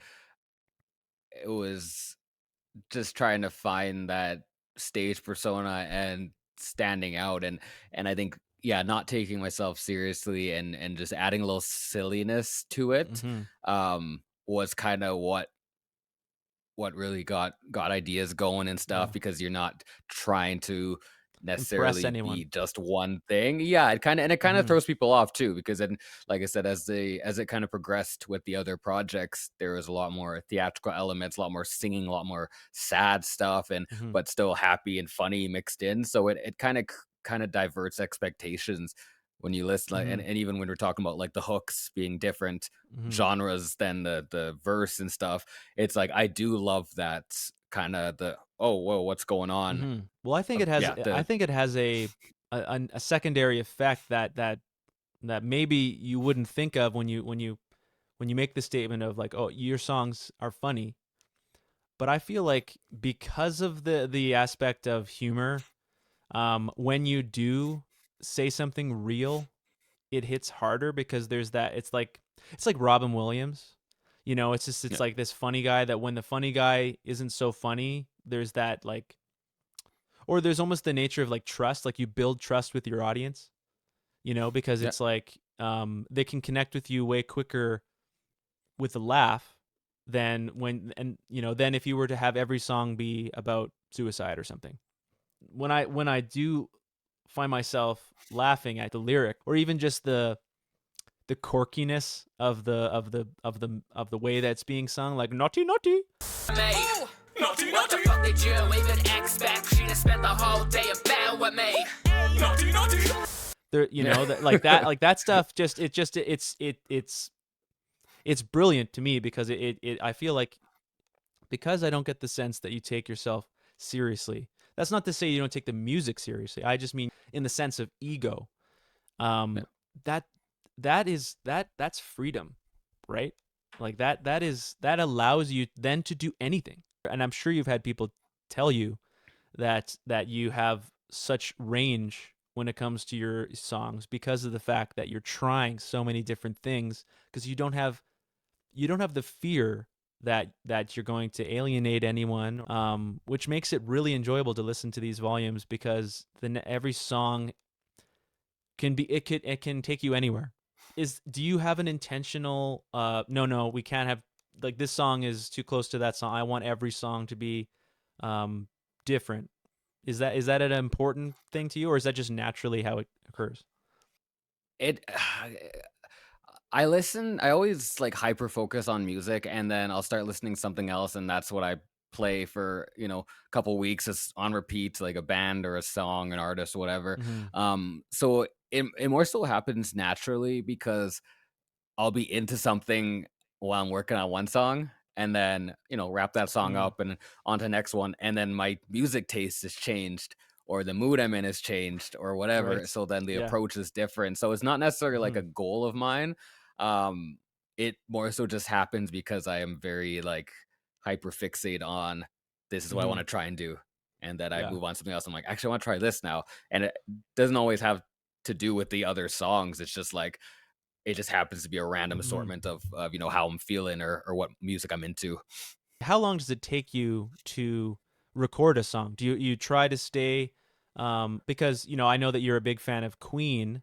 it was just trying to find that stage persona and standing out. And I think, yeah, not taking myself seriously and just adding a little silliness to it, Hmm. was kind of what really got ideas going and Yeah. stuff, because you're not trying to impress necessarily anyone. be just one thing. Yeah, it kind of Mhm. throws people off too, because then, like I said, as it kind of progressed with the other projects, there was a lot more theatrical elements, a lot more singing, a lot more sad stuff, and Mhm. but still happy and funny mixed in. So it kind of diverts expectations when you listen, like, and, Mhm. and even when we're talking about like the hooks being different Mhm. genres than the verse and stuff, it's like I do love that kind of the, oh whoa, what's going on. Mhm. Well, I think it has Yeah, I the think it has a secondary effect that maybe you wouldn't think of when you make the statement of like, "Oh, your songs are funny." But I feel like because of the aspect of humor, when you do say something real, it hits harder because there's that. It's like Robin Williams. It's yeah, like this funny guy that when the funny guy isn't so funny, there's that like, or there's almost the nature of like trust, like you build trust with your audience, because yeah. it's like they can connect with you way quicker with a laugh than then if you were to have every song be about suicide or something. When I do find myself laughing at the lyric or even just the quirkiness of the way that's being sung, like naughty naughty. Ooh. Naughty, what the fuck did you even expect? She just spent the whole day about with me. Naughty, naughty. There, Yeah. that like that stuff. It's brilliant to me because it I feel like because I don't get the sense that you take yourself seriously. That's not to say you don't take the music seriously. I just mean in the sense of ego. Yeah. Um, that that's freedom, right? Like that allows you then to do anything. And I'm sure you've had people tell you that you have such range when it comes to your songs because of the fact that you're trying so many different things because you don't have the fear that you're going to alienate anyone, which makes it really enjoyable to listen to these volumes because then every song it can take you anywhere. Do you have an intentional no, we can't have, like, this song is too close to that song, I want every song to be um different? Is that an important thing to you, or is that just naturally how it occurs? It I always like hyper focus on music, and then I'll start listening to something else, and that's what I play for, a couple weeks as on repeat, like a band or a song, an artist, whatever. Mhm. So it more so happens naturally because I'll be into something while I'm working on one song, and then, wrap that song Mm. up and on to the next one, and then my music taste has changed or the mood I'm in has changed or whatever, Right. so then the Yeah. approach is different. So it's not necessarily like a Mhm. goal of mine. Um, it more so just happens because I am very, like, hyper fixate on, "This is what I wanna Mhm. try and do," and then I Yeah. move on to something else. I'm like, "Actually, I wanna try this now," and it doesn't always have to do with the other songs. It's just like it just happens to be a random Mhm. assortment of how I'm feeling or what music I'm into. How long does it take you to record a song? Do you try to stay because I know that you're a big fan of Queen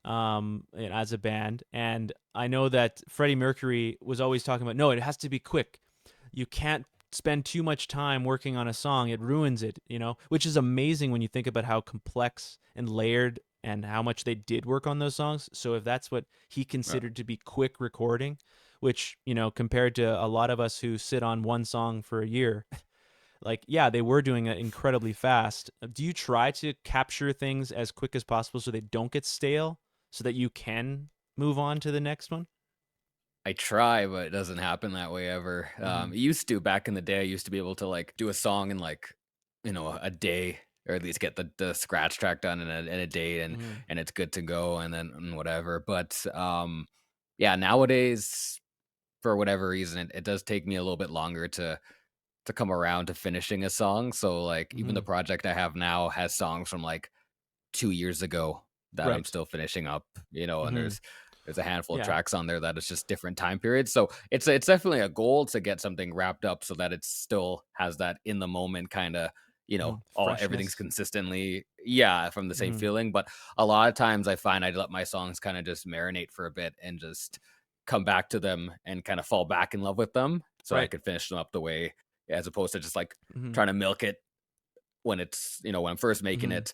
as a band, and I know that Freddie Mercury was always talking about, no, it has to be quick. You can't spend too much time working on a song, it ruins it, which is amazing when you think about how complex and layered and how much they did work on those songs. So if that's what he Yeah. considered to be quick recording, which, compared to a lot of us who sit on one song for a year, like, yeah, they were doing it incredibly fast. Do you try to capture things as quick as possible so they don't get stale, so that you can move on to the next one? I try, but it doesn't happen that way ever. Mm-hmm. It used to back in the day. I used to be able to like do a song in like a day, or at least get the scratch track done in a day, Mm-hmm. and it's good to go, and then and whatever. But yeah, nowadays for whatever reason, it does take me a little bit longer to come around to finishing a song. So like even Mm-hmm. the project I have now has songs from like 2 years ago that I'm Right. still finishing up, and Mm-hmm. there's a handful of Yeah. tracks on there that it's just different time periods. So it's definitely a goal to get something wrapped up so that it still has that in the moment kind of, Mm-hmm. all everything's Freshness. consistently, yeah, from the same Mm-hmm. feeling. But a lot of times I find I let my songs kind of just marinate for a bit and just come back to them and kind of fall back in love with them so I Right. could finish them up the way, as opposed to just like Mm-hmm. trying to milk it when when I'm first making Mm-hmm. it.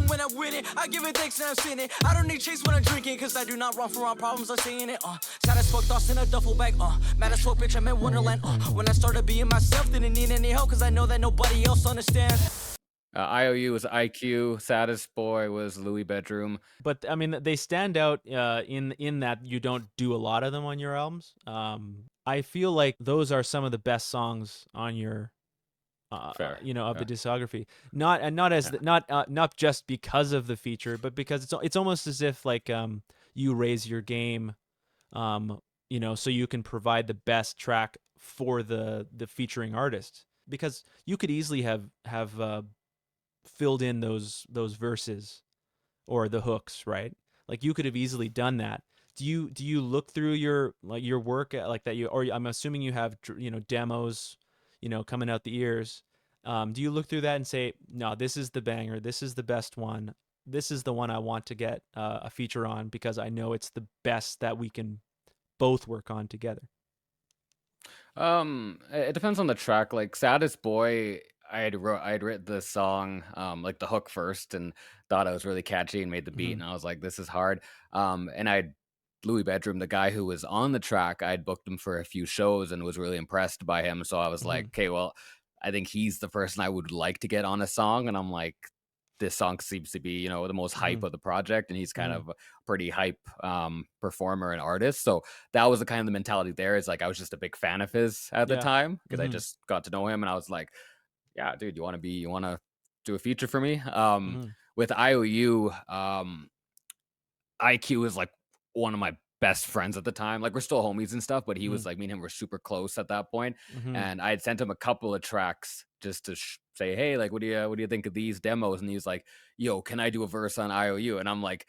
even when I'm winning. I give it thanks and I'm sinning. I don't need chase when I'm drinking, cause I do not run from my problems, I'm saying it. Sad as fuck, thoughts in a duffel bag. Mad as fuck, bitch, I'm in Wonderland. When I started being myself, didn't need any help, cause I know that nobody else understands. IOU was IQ. Saddest Boy was Louis Bedroom. But I mean, they stand out in that you don't do a lot of them on your albums. I feel like those are some of the best songs on your, Fair. of Yeah. the discography. Not just because of the feature, but because it's almost as if like you raise your game, so you can provide the best track for the featuring artist, because you could easily have filled in those verses or the hooks, right? Like you could have easily done that. Do you look through your work like that, or I'm assuming you have demos, coming out the ears. Do you look through that and say, no, this is the banger, this is the best one, this is the one I want to get a feature on because I know it's the best that we can both work on together? It depends on the track. Like Saddest Boy, I had written the song, like the hook first, and thought it was really catchy and made the beat, Mhm. and I was like, this is hard. And I Louis Bedroom, the guy who was on the track, I'd booked him for a few shows and was really impressed by him. So I was like, Mhm. okay, well, I think he's the person I would like to get on a song. And I'm like, this song seems to be, the most hype Mhm. of the project, and he's kind Mhm. of a pretty hype performer and artist. So that was the kind of the mentality there. Is like I was just a big fan of his at the Yeah. time because I Mhm. just got to know him, and I was like, yeah, dude, you want to do a feature for me? Mhm. With IOU, IQ is like one of my best friends at the time. Like we're still homies and stuff, but he was Mhm. like me and him were super close at that point. Mhm. And I had sent him a couple of tracks just to say, hey, like what do you think of these demos? And he was like, yo, can I do a verse on IOU? And I'm like,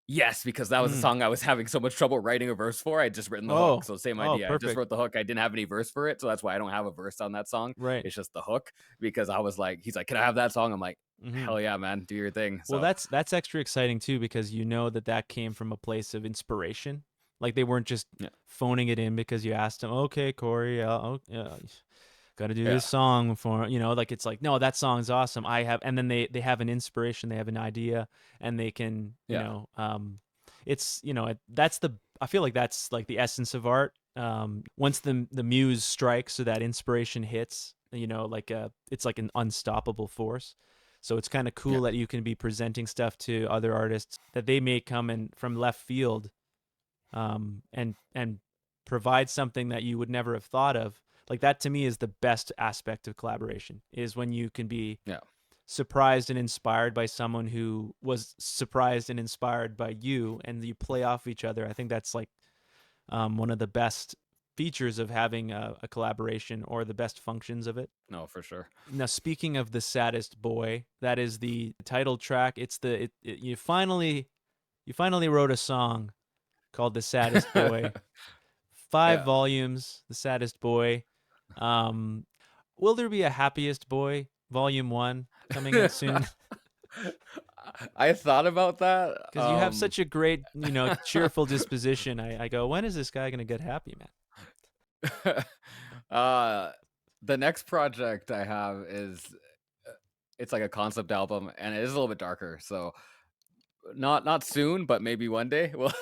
yes, because that was a Mhm. song I was having so much trouble writing a verse for. I'd just written the hook. Oh. So same Oh, idea. I just perfect. wrote the hook. I didn't have any verse for it. So that's why I don't have a verse on that song. Right. It's just the hook because I was like, he's like, can I have that song? I'm like, Mhm. hell yeah, man, do your thing. Well, So that's extra exciting too, because you know that came from a place of inspiration. Like they weren't just yeah, phoning it in because you asked them, "Okay, Corey, oh, yeah, got to do yeah, this song for," like it's like, "No, that song's awesome. I have," and then they have an inspiration, they have an idea, and they can, yeah, it's, that's the I feel like that's like the essence of art. Once the muse strikes or that inspiration hits, like it's like an unstoppable force. So it's kind of yeah. cool that you can be presenting stuff to other artists that they may come in from left field, and provide something that you would never have thought of. Like that to me is the best aspect of collaboration, is when you can be Yeah. surprised and inspired by someone who was surprised and inspired by you, and you play off each other. I think that's like one of the best features of having a collaboration, or the best functions of it. No, for sure. Now, speaking of the saddest boy, that is the title track. It's you finally wrote a song called "The Saddest Boy." 5 Yeah. volumes, "The Saddest Boy." Um, will there be a "Happiest Boy" Volume 1 coming out soon? I thought about that. Because you have such a great, cheerful disposition. I go, when is this guy gonna get happy, man? uh the next project I have is it's like a concept album and it is a little bit darker. So not soon, but maybe one day. Well,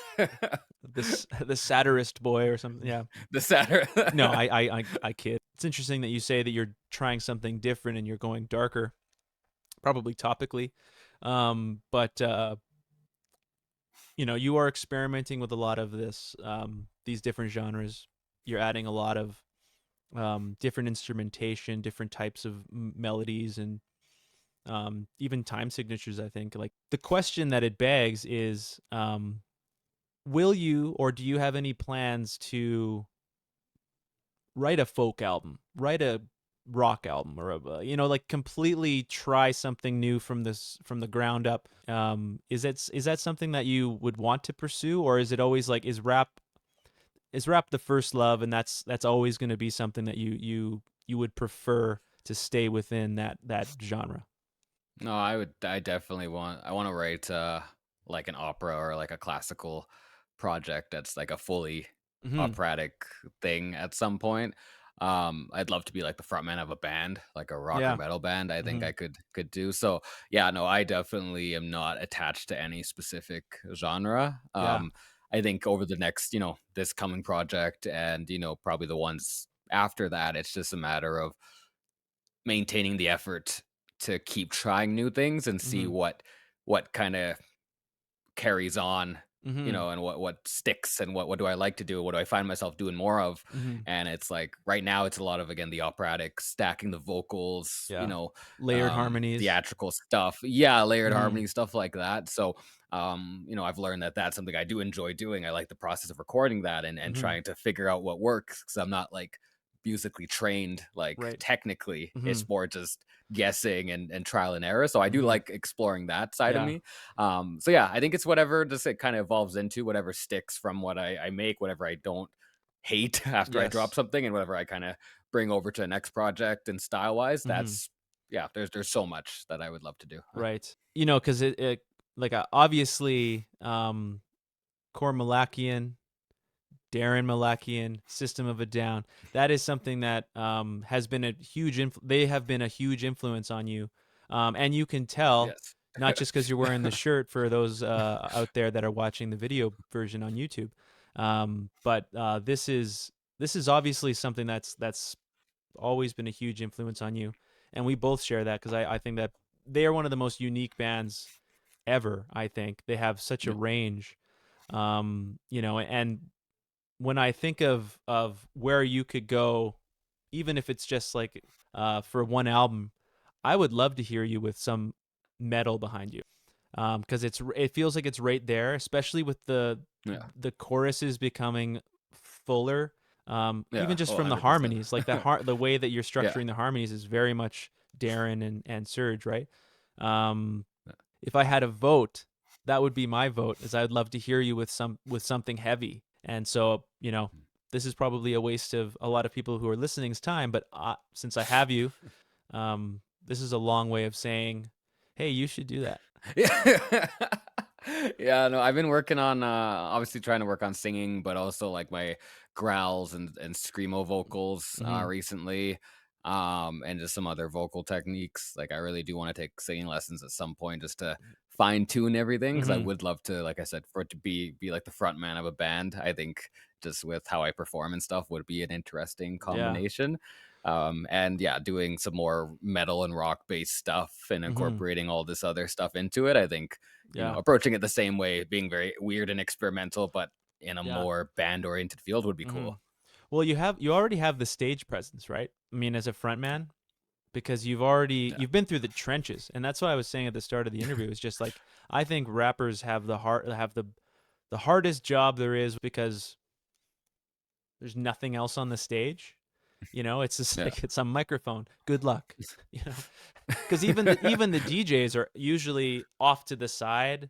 The satirist boy or something. Yeah. the sadder. No, I kid. It's interesting that you say that you're trying something different and you're going darker, probably topically. But you are experimenting with a lot of these different genres. You're adding a lot of different instrumentation, different types of melodies, and even time signatures. I think like the question that it begs is, will you, or do you have any plans to write a folk album, write a rock album, or like completely try something new from the ground up? Is that something that you would want to pursue, or is it always like, is rap the first love, and that's always going to be something that you would prefer to stay within that genre? No, I definitely I want to write like an opera or like a classical project that's like a fully Hmm. operatic thing at some point. I'd love to be like the frontman of a band, like a rock or Yeah. metal band. I think Hmm. I could do so. Yeah, no, I definitely am not attached to any specific genre. Yeah. I think over the next, this coming project and probably the ones after that, it's just a matter of maintaining the effort to keep trying new things and see Hmm. what kind of carries on, Hmm. and what sticks and what do I like to do? What do I find myself doing more of? Hmm. And it's like right now it's a lot of again the operatic, stacking the vocals, Yeah. Layered harmonies. theatrical stuff. Yeah, layered Hmm. harmony, stuff like that. So I've learned that that's something I do enjoy doing. I like the process of recording that and Hmm. trying to figure out what works because I'm not like musically trained like Right. technically. Hmm. It's more just guessing and trial and error. So I do Hmm. like exploring that side of Yeah. me. So yeah, I think it's whatever just it kind of evolves into, whatever sticks from what I make, whatever I don't hate after I drop Yes. something, and whatever I kind of bring over to the next project and style wise. Hmm. That's yeah, there's so much that I would love to do. Right. Because it like obviously, Core Malakian, Darren Malakian, System of a Down. That is something that has been a huge. They have been a huge influence on you, and you can tell Yes. not just because you're wearing the shirt for those out there that are watching the video version on YouTube, but this is obviously something that's always been a huge influence on you, and we both share that because I think that they are one of the most unique bands ever. I think they have such a Yeah. range, and when I think of where you could go, even if it's just like for one album, I would love to hear you with some metal behind you, because it feels like it's right there, especially with Yeah. the choruses becoming fuller. Even Yeah. just Oh, from the 100%. harmonies, like the way that you're Yeah. structuring the harmonies is very much Darren and Serge, right? Um, Yeah. if I had a vote, that would be my vote, is I'd love to hear you with something heavy. And so, this is probably a waste of a lot of people who are listening's time, but since I have you, this is a long way of saying, hey, you should do that. Yeah. Yeah, no, I've been working on obviously trying to work on singing, but also like my growls and screamo vocals Hmm. recently. And just some other vocal techniques. Like I really do want to take singing lessons at some point just to fine tune everything because I Hmm. would love to, like I said, for it to be like the front man of a band. I think just with how I perform and stuff would be an interesting Yeah. combination. And yeah, doing some more metal and rock based stuff and Hmm. incorporating all this other stuff into it. I think, Yeah. approaching it the same way, being very weird and experimental, but in a Yeah. more band oriented field would be Hmm. cool. Well, you already have the stage presence, right? I mean, as a frontman, because you've been through the trenches, and that's what I was saying at the start of the interview. Is just like, I think rappers have the hardest job there is, because there's nothing else on the stage. It's just Yeah. like it's a microphone. Good luck. You know, because even the DJs are usually off to the side,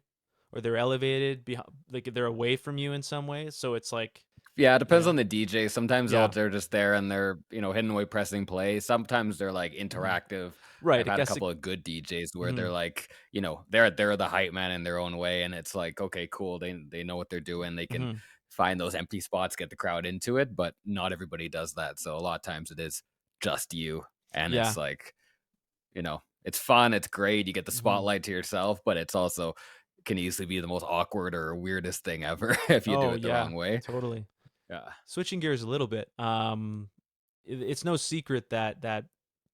or they're elevated behind, like they're away from you in some ways. So it's like, Yeah, it you depends know, on the DJ. Sometimes yeah. they're just there and they're, hidden away pressing play. Sometimes they're like Mhm. interactive. Right. I've I had a guess. couple of good DJs where Mhm. they're like, they're the hype man in their own way, and it's like, okay, cool. They know what they're doing. They can Mhm. find those empty spots, get the crowd into it, but not everybody does that. So a lot of times it is just you, and Yeah. it's like, it's fun, it's great. You get the Mhm. spotlight to yourself, but it's also can easily be the most awkward or weirdest thing ever if you do Oh it the yeah. wrong way. Totally. Yeah. Switching gears a little bit. It's no secret that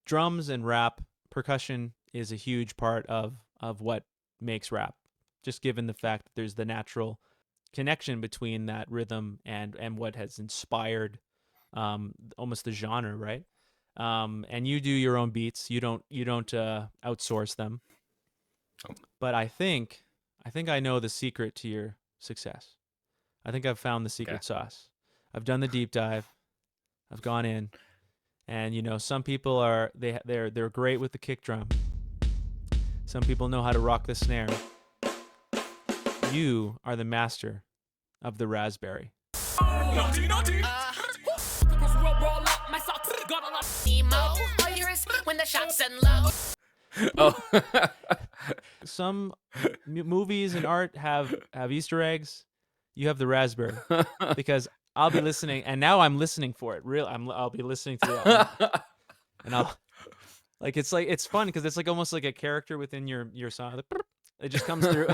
drums and rap percussion is a huge part of what makes rap. Just given the fact that there's the natural connection between that rhythm and what has inspired almost the genre, right? And you do your own beats. You don't outsource them. Oh, But I think I know the secret to your success. I think I've found the okay. secret sauce. I've done the deep dive. I've gone in, and some people they're great with the kick drum. Some people know how to rock the snare. You are the master of the raspberry. Naughty, naughty. Roll up my socks, got a lot of emo. All you hear is when the shots send low. Oh. Some movies and art have Easter eggs. You have the raspberry, because I'll be listening, and now I'm listening for it. I'll be listening to it, and I'll it's fun because it's like almost like a character within your song. It just comes through.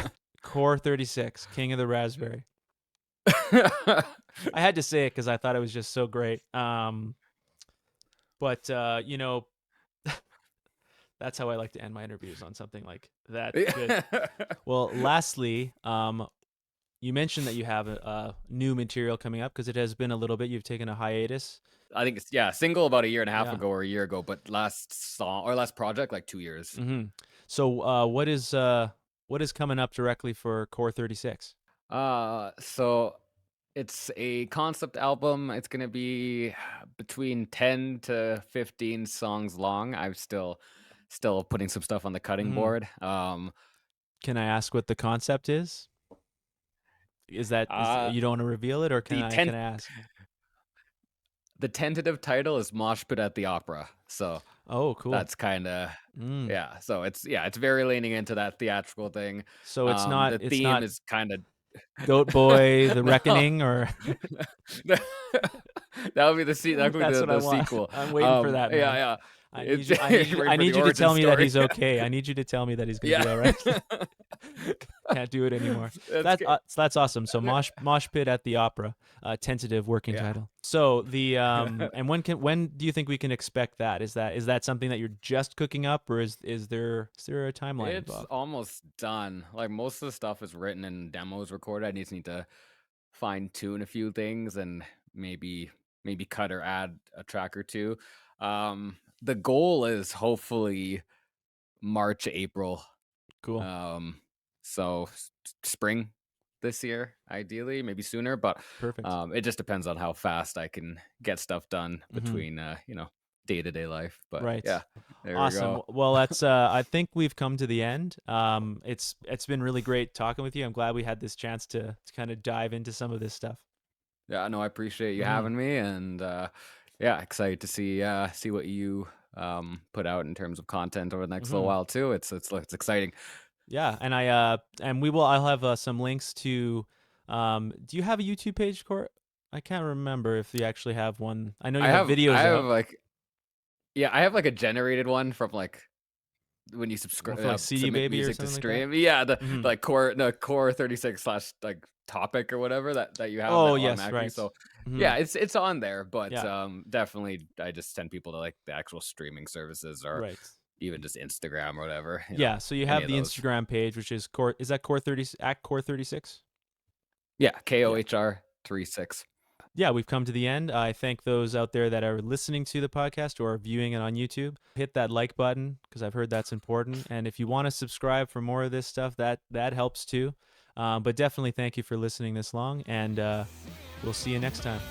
Kohr36, King of the Raspberry. I had to say it because I thought it was just so great. But you know, that's how I like to end my interviews, on something like that. Good. Well, lastly, you mentioned that you have new material coming up because it has been a little bit. You've taken a hiatus. I think it's single about a year and a half Yeah. ago or a year ago, but last song or last project like 2 years. Mm-hmm. So what is coming up directly for Kohr36? So it's a concept album. It's gonna be between 10 to 15 songs long. I'm still putting some stuff on the cutting Mhm. board. Can I ask what the concept is? Is you don't want to reveal it, or can I ask? The tentative title is Mosh Pit at the Opera. So Oh, cool. that's kind of yeah. So it's very leaning into that theatrical thing. So it's not the theme is kind of Goat Boy, The No. Reckoning, or that would be the that would be That's what I the want. sequel. I'm waiting for that, man. Yeah. I It's- need you, you're I ready need for you the to tell me origin that he's story. okay. I need you to tell me that he's gonna be all right. Can't do it anymore. That's good. That's awesome. So Mosh Pit at the Opera, tentative working Yeah. title. So the and when do you think we can expect that? Is that something that you're just cooking up, or is there a timeline It's involved? almost done. Like most of the stuff is written and demos recorded. I just need to fine tune a few things and maybe cut or add a track or two. The goal is hopefully March, April. Cool. So spring this year, ideally, maybe sooner, but Perfect. it just depends on how fast I can get stuff done Mhm. between day-to-day life. But Right. yeah, there we Awesome. go. Well, that's I think we've come to the end. It's been really great talking with you. I'm glad we had this chance to kind of dive into some of this stuff. Yeah, no, I appreciate you Mhm. having me, and yeah, excited to see what you put out in terms of content over the next little Mhm. while too. It's exciting. Yeah, and I'll have some links to do you have a YouTube page, Court? I can't remember if you actually have one. I know you have videos I have out. I have like a generated one from like when you subscribe One for, like, CD submit Baby or music to something like that? stream. Yeah, the Mhm. like Core 36 slash like topic or whatever that you have Oh, that yes, automatically. right. So Mhm. yeah, it's on there, but Yeah. definitely I just send people to like the actual streaming services or Right. even just Instagram or whatever. Yeah, so you any have of the those. Instagram page, which is Kohr36? Yeah, KOHR36. Yeah, we've come to the end. I thank those out there that are listening to the podcast or viewing it on YouTube. Hit that like button because I've heard that's important. And if you want to subscribe for more of this stuff, that helps too. But definitely thank you for listening this long, and we'll see you next time.